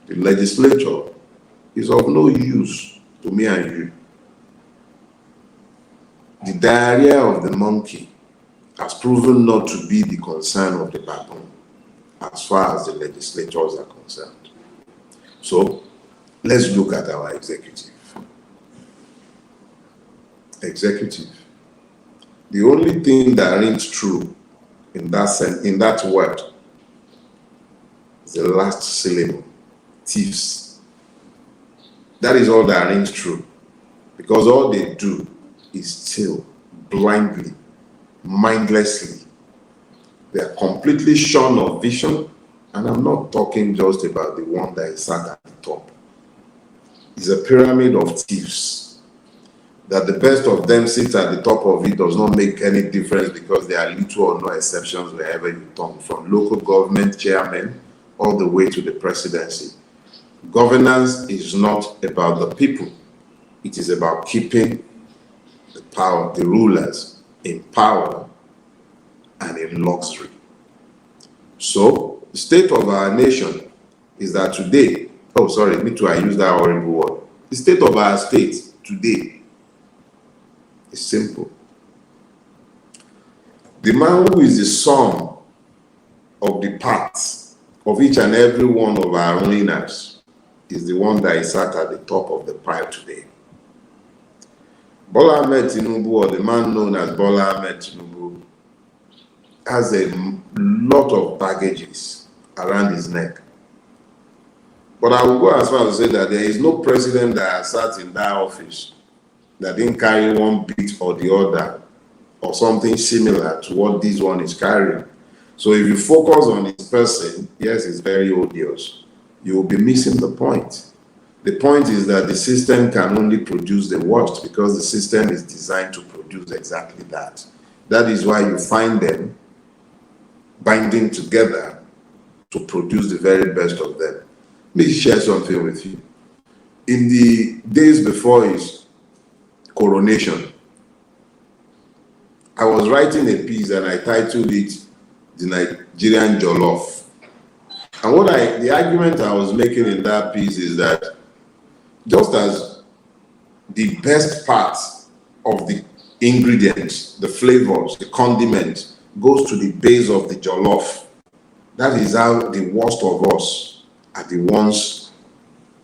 The legislature is of no use to me and you. The diarrhea of the monkey has proven not to be the concern of the baboon as far as the legislatures are concerned. So let's look at our executive. The only thing that rings true in that word is the last syllable, thieves. That is all that rings true, because all they do is steal blindly, mindlessly. They are completely shorn of vision, and I'm not talking just about the one that is sat at the top. It's a pyramid of thieves. That the best of them sits at the top of it does not make any difference, because there are little or no exceptions wherever you turn, from local government chairmen all the way to the presidency. Governance is not about the people. It is about keeping the power, the rulers in power and in luxury. So the state of our nation is that today, I used that horrible word. The state of our state today is simple. The man who is the sum of the parts of each and every one of our winners is the one that is sat at the top of the pile today. Bola-Ahmed Tinubu, or the man known as Bola-Ahmed Tinubu, has a lot of baggages around his neck. But I will go as far as to say that there is no president that has sat in that office that didn't carry one bit or the other, or something similar to what this one is carrying. So if you focus on this person, yes, it's very odious, you will be missing the point. The point is that the system can only produce the worst, because the system is designed to produce exactly that. That is why you find them binding together to produce the very best of them. Let me share something with you. In the days before his coronation, I was writing a piece and I titled it "The Nigerian Jollof." And the argument I was making in that piece is that just as the best part of the ingredients, the flavors, the condiment goes to the base of the jollof, that is how the worst of us are the ones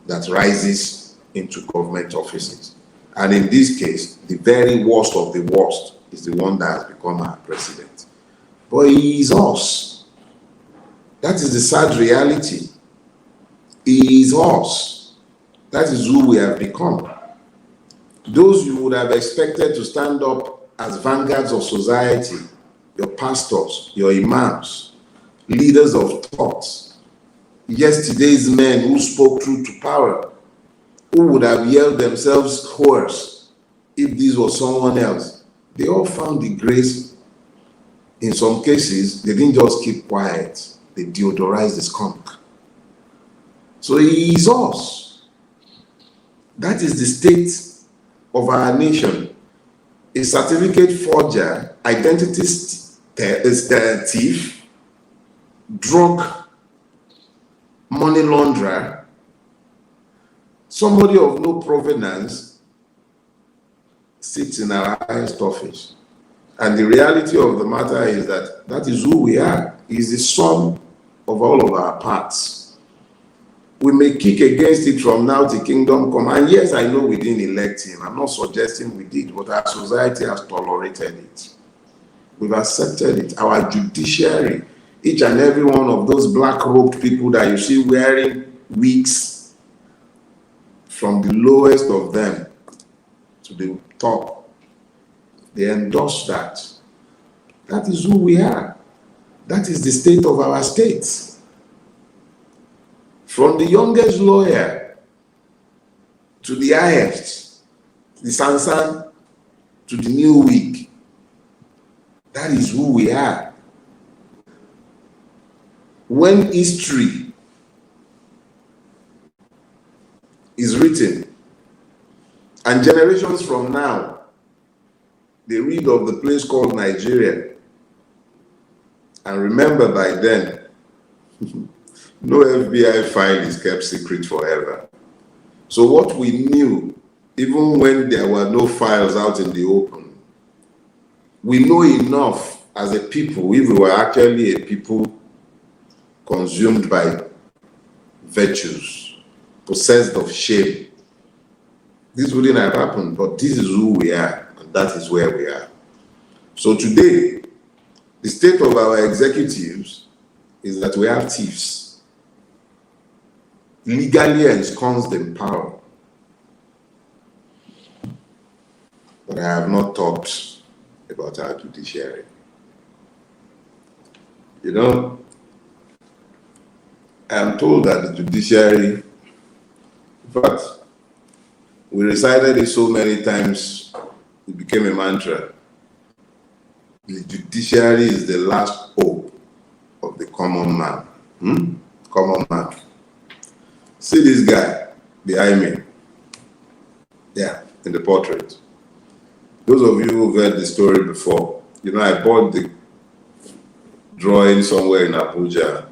that rises into government offices. And in this case, the very worst of the worst is the one that has become our president. But he is us. That is the sad reality. He is us. That is who we have become. Those you would have expected to stand up as vanguards of society, your pastors, your imams, leaders of thought, yesterday's men who spoke truth to power, who would have yelled themselves hoarse if this was someone else. They all found the grace. In some cases, they didn't just keep quiet, they deodorized the skunk. So he is us. That is the state of our nation. A certificate forger, identity thief, drug money launderer, somebody of no provenance sits in our highest office. And the reality of the matter is that that is who we are. It's the sum of all of our parts. We may kick against it from now till kingdom come. And yes, I know we didn't elect him. I'm not suggesting we did, but our society has tolerated it. We've accepted it. Our judiciary, each and every one of those black-robed people that you see wearing wigs, from the lowest of them to the top, they endorse that. That is who we are. That is the state of our state. From the youngest lawyer to the highest, the Sansan to the new wig, that is who we are. When history is written, and generations from now, they read of the place called Nigeria, and remember by then, No FBI file is kept secret forever. So what we knew, even when there were no files out in the open, we know enough as a people, if we were actually a people consumed by virtues, possessed of shame, this wouldn't have happened, but this is who we are, and that is where we are. So today, the state of our executives is that we have thieves, legally ensconced in power. But I have not talked about our judiciary. You know, I am told that the judiciary, but we recited it so many times, it became a mantra. The judiciary is the last hope of the common man. Common man. See this guy behind me. Yeah, in the portrait. Those of you who've heard the story before, you know, I bought the drawing somewhere in Abuja.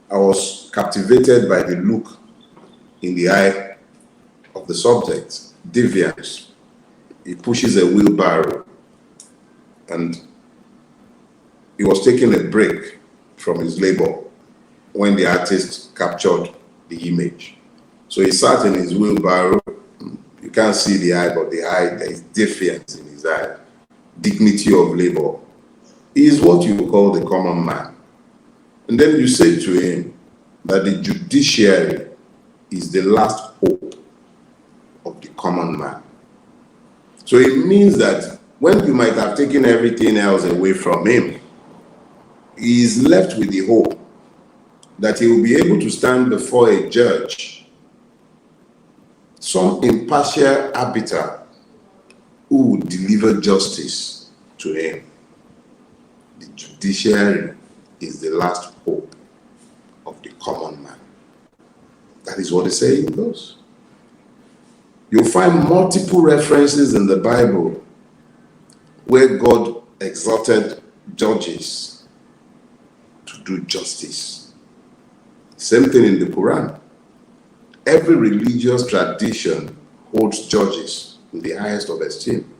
I was captivated by the look in the eye of the subject, deviance. He pushes a wheelbarrow and he was taking a break from his labor when the artist captured the image. So he sat in his wheelbarrow. You can't see the eye, but the eye, there is defiance in his eye. Dignity of labor. He is what you call the common man. And then you say to him that the judiciary is the last hope of the common man. So it means that when you might have taken everything else away from him, he is left with the hope that he will be able to stand before a judge, some impartial arbiter who will deliver justice to him. The judiciary is the last hope of the common man. That is what the saying goes. You'll find multiple references in the Bible where God exalted judges to do justice. Same thing in the Quran. Every religious tradition holds judges in the highest of esteem.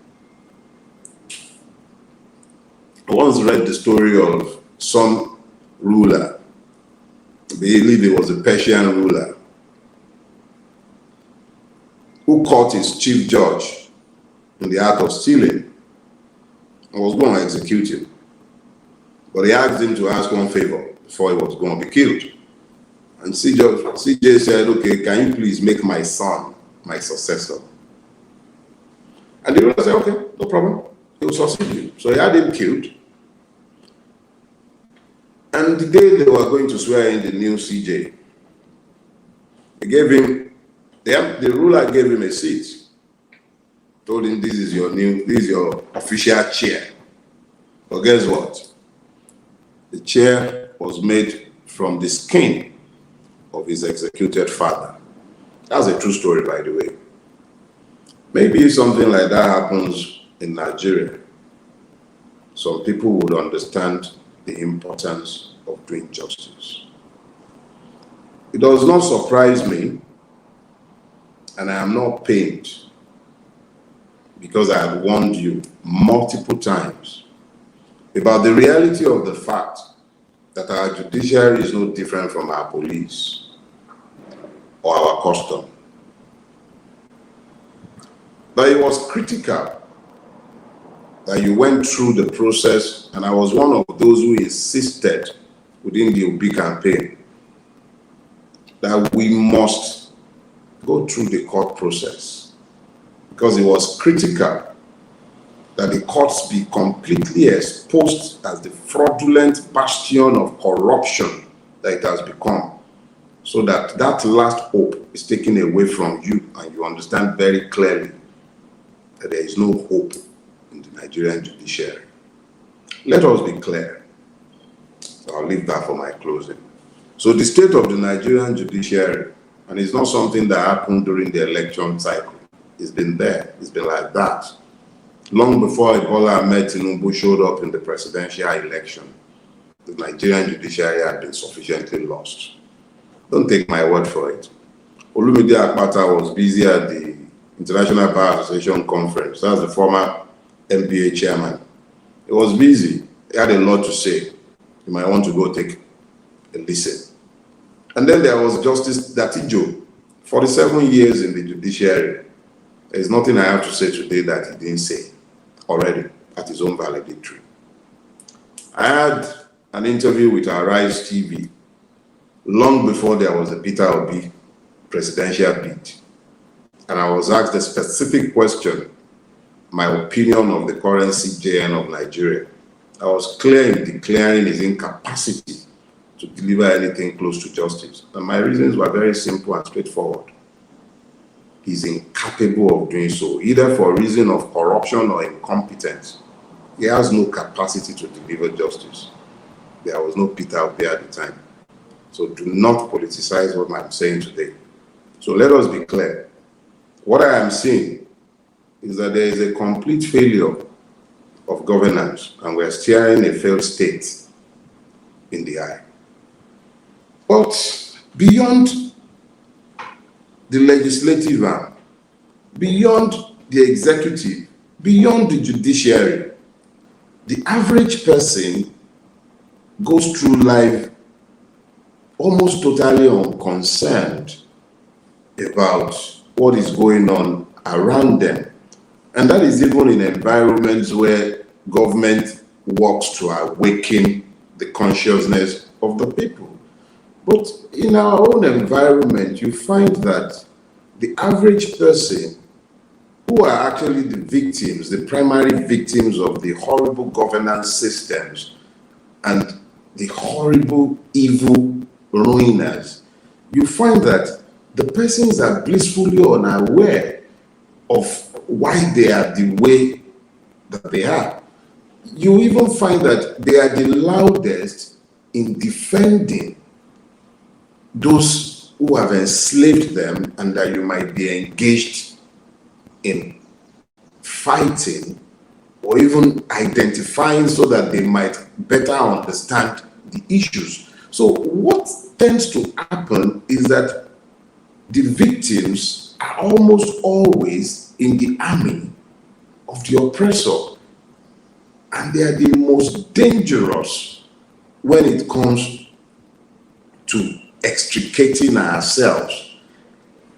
I once read the story of some ruler. I believe it was a Persian ruler who caught his chief judge in the act of stealing and was going to execute him. But he asked him to ask one favor before he was going to be killed. And CJ said, okay, can you please make my son my successor? And the ruler said, okay, no problem. He will succeed you. So he had him killed. And the day they were going to swear in the new CJ, they gave him, the ruler gave him a seat. Told him this is your official chair. But guess what? The chair was made from the skin of his executed father. That's a true story, by the way. Maybe if something like that happens in Nigeria, some people would understand the importance of doing justice. It does not surprise me, and I am not pained, because I have warned you multiple times about the reality of the fact that our judiciary is no different from our police or our custom. But it was critical that you went through the process, and I was one of those who insisted within the Obi campaign that we must go through the court process, because it was critical that the courts be completely exposed as the fraudulent bastion of corruption that it has become, so that that last hope is taken away from you and you understand very clearly that there is no hope in the Nigerian judiciary. Let us be clear. So I'll leave that for my closing. So the state of the Nigerian judiciary, and it's not something that happened during the election cycle. It's been there. It's been like that. Long before Bola-LED Tinubu showed up in the presidential election. the Nigerian judiciary had been sufficiently lost. Don't take my word for it. Olumide Akpata was busy at the International Bar Association conference. That's the former MPA chairman. He was busy. He had a lot to say. You might want to go take a listen. And then there was Justice Datijo, 47 years in the judiciary. There's nothing I have to say today that he didn't say already at his own valedictory. I had an interview with Arise TV long before there was a Peter Obi presidential bid. And I was asked a specific question, my opinion of the current CJN of Nigeria. I was clear in declaring his incapacity to deliver anything close to justice. And my reasons were very simple and straightforward. He's incapable of doing so, either for a reason of corruption or incompetence. He has no capacity to deliver justice. There was no Peter Obi at the time. So do not politicize what I'm saying today. So let us be clear. What I am saying is that there is a complete failure of governance, and we're steering a failed state in the eye. But beyond the legislative arm, beyond the executive, beyond the judiciary, the average person goes through life almost totally unconcerned about what is going on around them. And that is even in environments where government works to awaken the consciousness of the people. But in our own environment, you find that the average person, who are actually the victims, the primary victims of the horrible governance systems and the horrible evil ruiners, you find that the persons are blissfully unaware of why they are the way that they are. You even find that they are the loudest in defending those who have enslaved them and that you might be engaged in fighting or even identifying so that they might better understand the issues. So what tends to happen is that the victims are almost always in the army of the oppressor, and they are the most dangerous when it comes to extricating ourselves.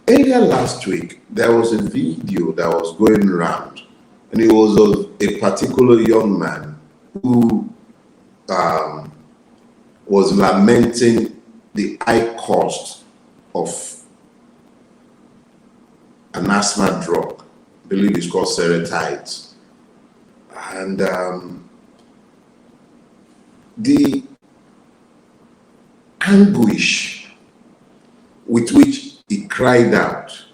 Earlier last week, there was a video that was going around, and it was of a particular young man who was lamenting the high cost of an asthma drug. I believe it's called Seretides. And the anguish with which he cried out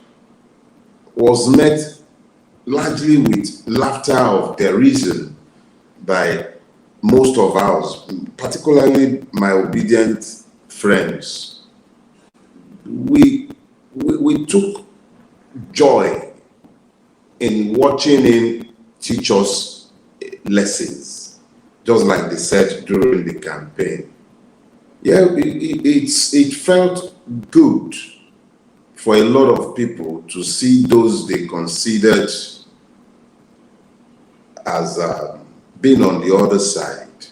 was met largely with laughter of derision by most of us, particularly my obedient friends. We took joy in watching him teach us lessons, just like they said during the campaign. Yeah, it felt good for a lot of people to see those they considered as being on the other side,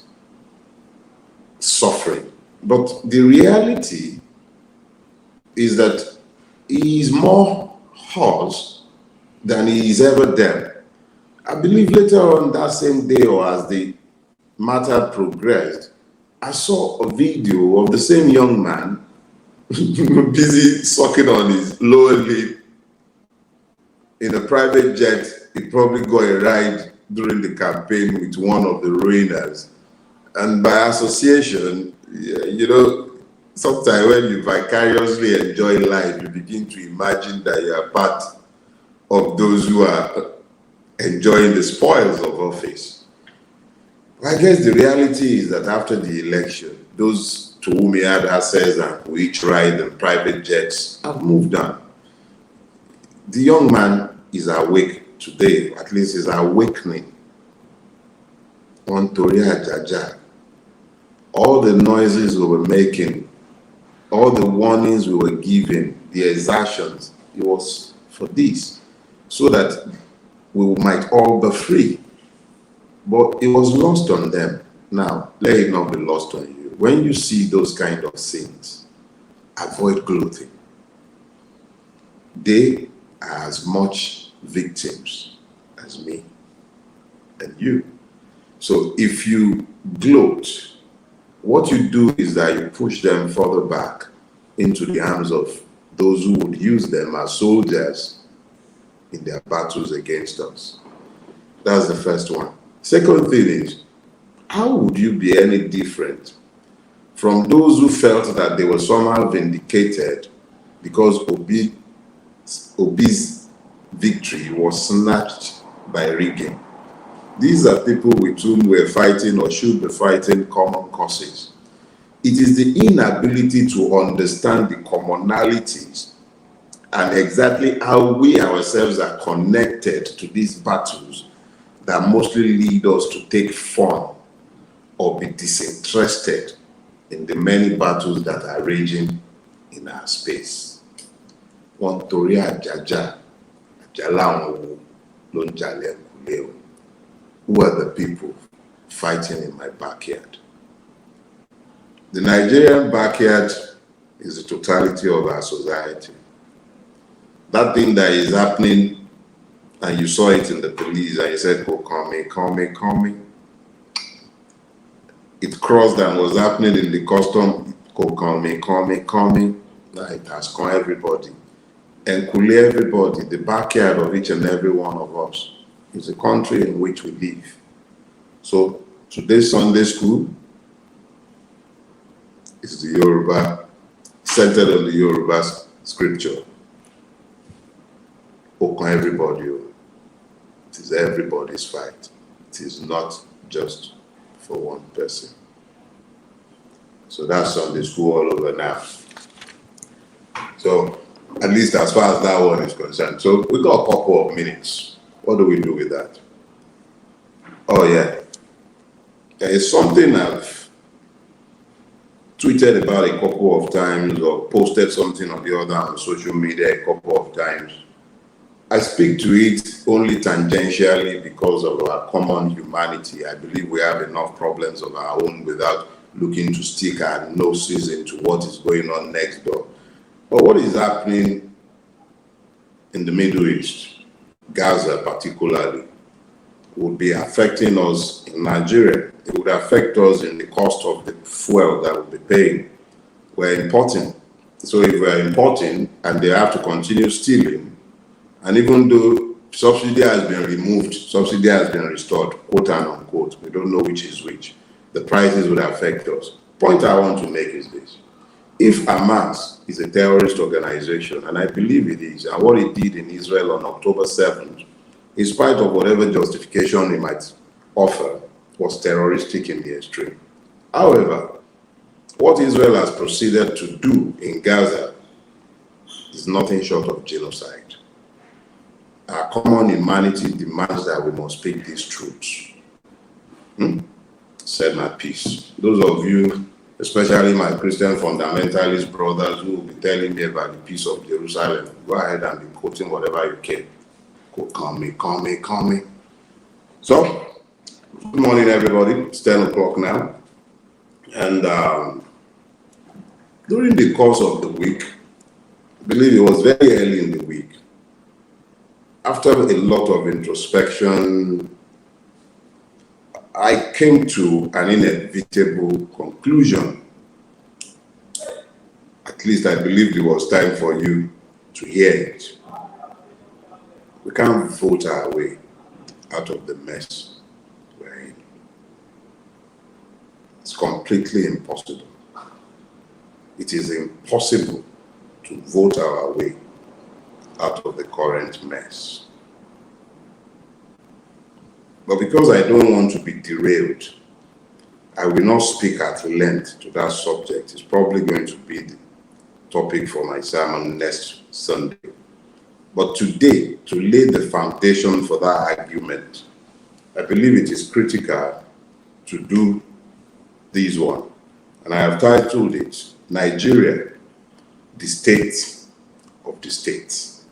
suffering. But the reality is that he is more hurt than he is ever them. I believe later on that same day, or as the matter progressed, I saw a video of the same young man busy sucking on his lower lip in a private jet. He probably got a ride during the campaign with one of the ruiners. And by association, you know, sometimes when you vicariously enjoy life, you begin to imagine that you are part of those who are enjoying the spoils of office. I guess the reality is that after the election, those to whom he had access and who each ride in private jets have moved on. The young man is awake today, at least is awakening on Toria Jaja. all the noises we were making, all the warnings we were giving, the exertions, it was for this, so that we might all be free. But it was lost on them. Now, let it not be lost on you. When you see those kind of things, avoid gloating. They are as much victims as me and you. So if you gloat, what you do is that you push them further back into the arms of those who would use them as soldiers in their battles against us. That's the first one. Second thing is, how would you be any different from those who felt that they were somehow vindicated because Obi's victory was snatched by rigging? These are people with whom we're fighting or should be fighting common causes. It is the inability to understand the commonalities and exactly how we ourselves are connected to these battles that mostly lead us to take fun or be disinterested in the many battles that are raging in our space. Wọ́n torí àjàjà, àjàlá àwọn wo ló ń jà lẹ́kùnlé o. Who are the people fighting in my backyard? The Nigerian backyard is the totality of our society. That thing that is happening, and you saw it in the police, and you said, oh, call me. It crossed and was happening in the custom, call me. Now it has come everybody. And Kule everybody, the backyard of each and every one of us is the country in which we live. So today's Sunday school is the Yoruba, centered on the Yoruba scripture. Okan everybody. It is everybody's fight. It is not just for one person. So that's Sunday school all over now. So at least as far as that one is concerned. So we got a couple of minutes. What do we do with that? Oh yeah. There is something I've tweeted about a couple of times or posted something or the other on social media a couple of times. I speak to it only tangentially because of our common humanity. I believe we have enough problems of our own without looking to stick our noses into what is going on next door. But what is happening in the Middle East, Gaza particularly, would be affecting us in Nigeria. It would affect us in the cost of the fuel that we'll be paying. We're importing. So if we're importing and they have to continue stealing, and even though subsidy has been removed, subsidy has been restored, quote and unquote, we don't know which is which, the prices would affect us. Point I want to make is this. If Hamas is a terrorist organization, and I believe it is, and what it did in Israel on October 7th, in spite of whatever justification it might offer, was terroristic in the extreme. However, what Israel has proceeded to do in Gaza is nothing short of genocide. Our common humanity demands that we must speak these truths. Said my piece. Those of you, especially my Christian fundamentalist brothers who will be telling me about the peace of Jerusalem, go ahead and be quoting whatever you can. Call me. So, good morning, everybody. It's 10 o'clock now. And during the course of the week, I believe it was very early in the week, after a lot of introspection, I came to an inevitable conclusion. At least I believed it was time for you to hear it. We can't vote our way out of the mess we're in. It's completely impossible. It is impossible to vote our way out of the current mess. But because I don't want to be derailed, I will not speak at length to that subject. It's probably going to be the topic for my sermon next Sunday. But today, to lay the foundation for that argument, I believe it is critical to do this one. And I have titled it, Nigeria, the State of the States.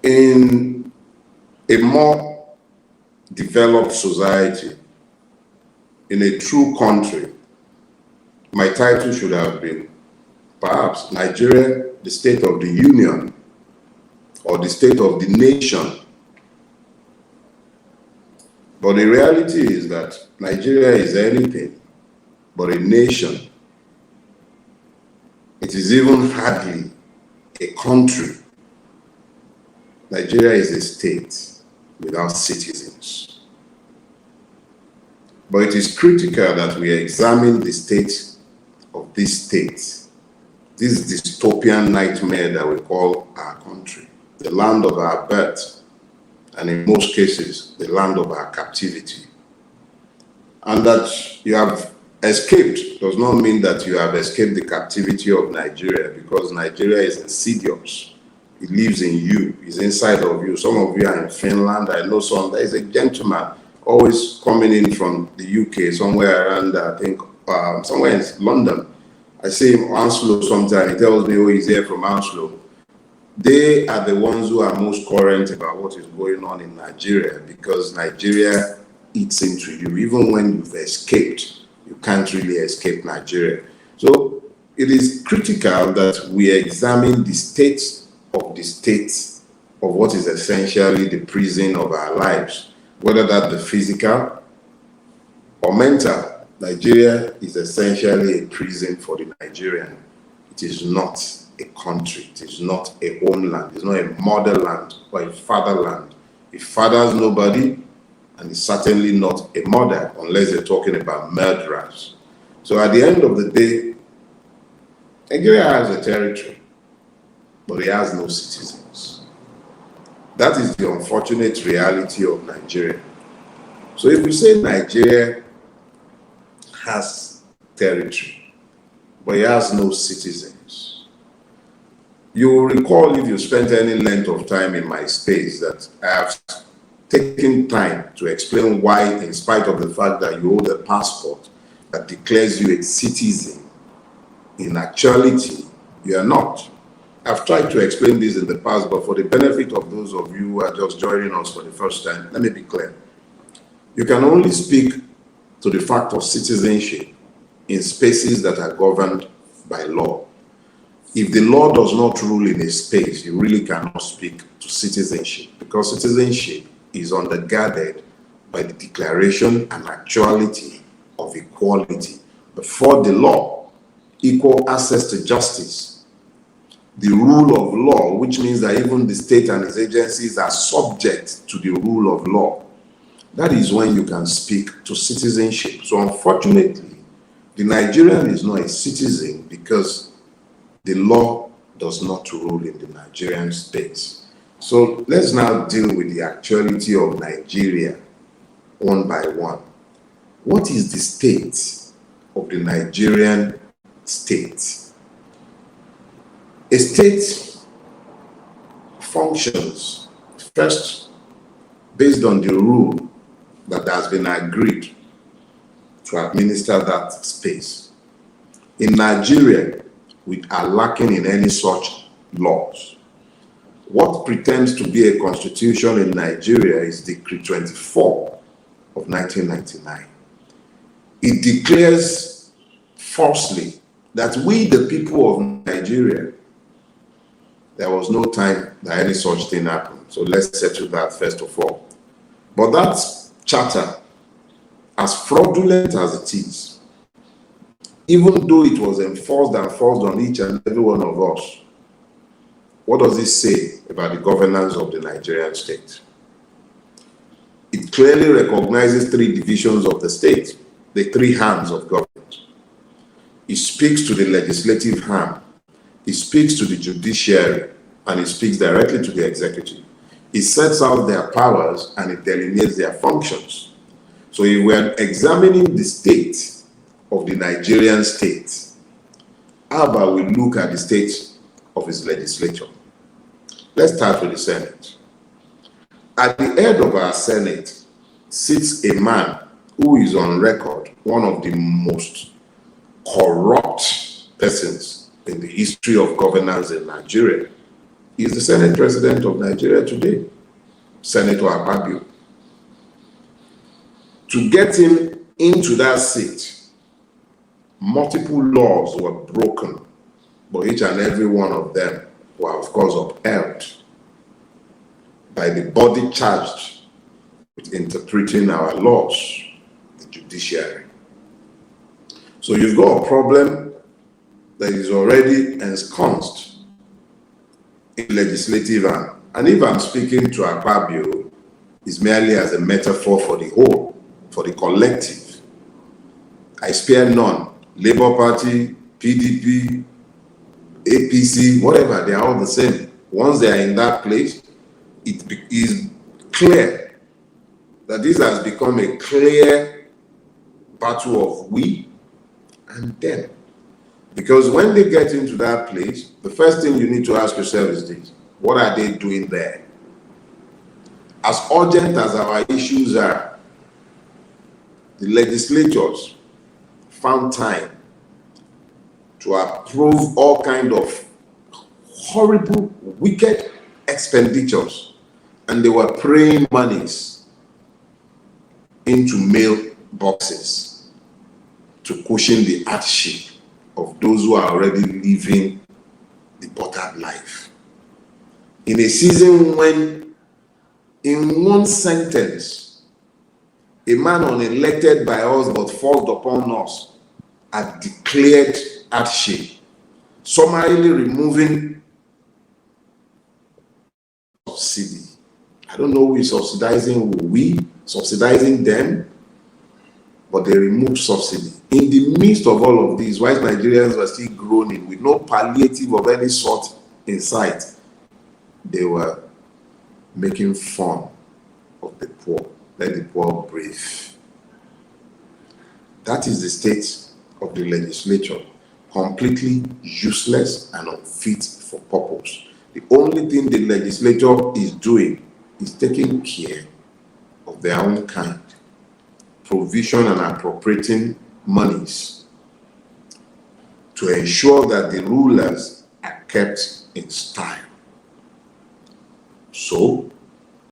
In a more developed society, in a true country, my title should have been perhaps Nigeria, the State of the Union, or the State of the Nation. But the reality is that Nigeria is anything but a nation. It is even hardly a country. Nigeria is a state without citizens. But it is critical that we examine the state of this state, this dystopian nightmare that we call our country, the land of our birth, and in most cases, the land of our captivity. And that you have escaped does not mean that you have escaped the captivity of Nigeria, because Nigeria is insidious. It lives in you, it's inside of you. Some of you are in Finland. I know some. There is a gentleman always coming in from the UK, somewhere around, I think, somewhere in London. I see him Anslo sometimes. He tells me, oh, he's here from Anslo. They are the ones who are most current about what is going on in Nigeria, because Nigeria eats into you. Even when you've escaped, you can't really escape Nigeria. So it is critical that we examine the state of what is essentially the prison of our lives, whether that be physical or mental. Nigeria is essentially a prison for the Nigerian. It is not a country. It is not a homeland. It's not a motherland or a fatherland. It fathers nobody, and it's certainly not a mother, unless they're talking about murderers. So at the end of the day, Nigeria has a territory, but it has no citizens. That is the unfortunate reality of Nigeria. So if we say Nigeria has territory, but it has no citizens, you will recall, if you spent any length of time in my space, that I have taken time to explain why, in spite of the fact that you hold a passport that declares you a citizen, in actuality, you are not. I've tried to explain this in the past, but for the benefit of those of you who are just joining us for the first time, let me be clear. You can only speak to the fact of citizenship in spaces that are governed by law. If the law does not rule in a space, you really cannot speak to citizenship, because citizenship is undergirded by the declaration and actuality of equality before the law, equal access to justice, the rule of law, which means that even the state and its agencies are subject to the rule of law. That is when you can speak to citizenship. So unfortunately, the Nigerian is not a citizen because the law does not rule in the Nigerian space. So let's now deal with the actuality of Nigeria one by one. What is the state of the Nigerian state? A state functions first based on the rule that has been agreed to administer that space. In Nigeria, we are lacking in any such laws. What pretends to be a constitution in Nigeria is Decree 24 of 1999. It declares falsely that we, the people of Nigeria, there was no time that any such thing happened. So let's settle that first of all. But that charter, as fraudulent as it is, even though it was enforced and forced on each and every one of us, what does it say about the governance of the Nigerian state? It clearly recognizes three divisions of the state, the three arms of government. It speaks to the legislative arm, it speaks to the judiciary, and it speaks directly to the executive. It sets out their powers and it delineates their functions. So if we're examining the state of the Nigerian state, how about we look at the state of its legislature? Let's start with the Senate. At the head of our Senate sits a man who is on record one of the most corrupt persons in the history of governance in Nigeria, is the Senate President of Nigeria today, Senator Akpabio. To get him into that seat, multiple laws were broken, but each and every one of them were, of course, upheld by the body charged with interpreting our laws, the judiciary. So you've got a problem that is already ensconced in legislative arm. And if I'm speaking to Akpabio, it's merely as a metaphor for the whole, for the collective. I spare none. Labour Party, PDP, APC, whatever, they are all the same. Once they are in that place, it is clear that this has become a clear battle of we and them. Because when they get into that place, the first thing you need to ask yourself is this: what are they doing there? As urgent as our issues are, the legislatures found time to approve all kinds of horrible, wicked expenditures, and they were praying monies into mail boxes to cushion the hardship of those who are already living the buttered life. In a season when, in one sentence, a man unelected by us but forced upon us had declared hardship, summarily removing subsidy. I don't know who is subsidizing who, we subsidizing them, but they removed subsidy. In the midst of all of this, while Nigerians were still groaning with no palliative of any sort in sight, they were making fun of the poor. Let the poor breathe. That is the state of the legislature, completely useless and unfit for purpose. The only thing the legislature is doing is taking care of their own kind, provision and appropriating monies to ensure that the rulers are kept in style. So,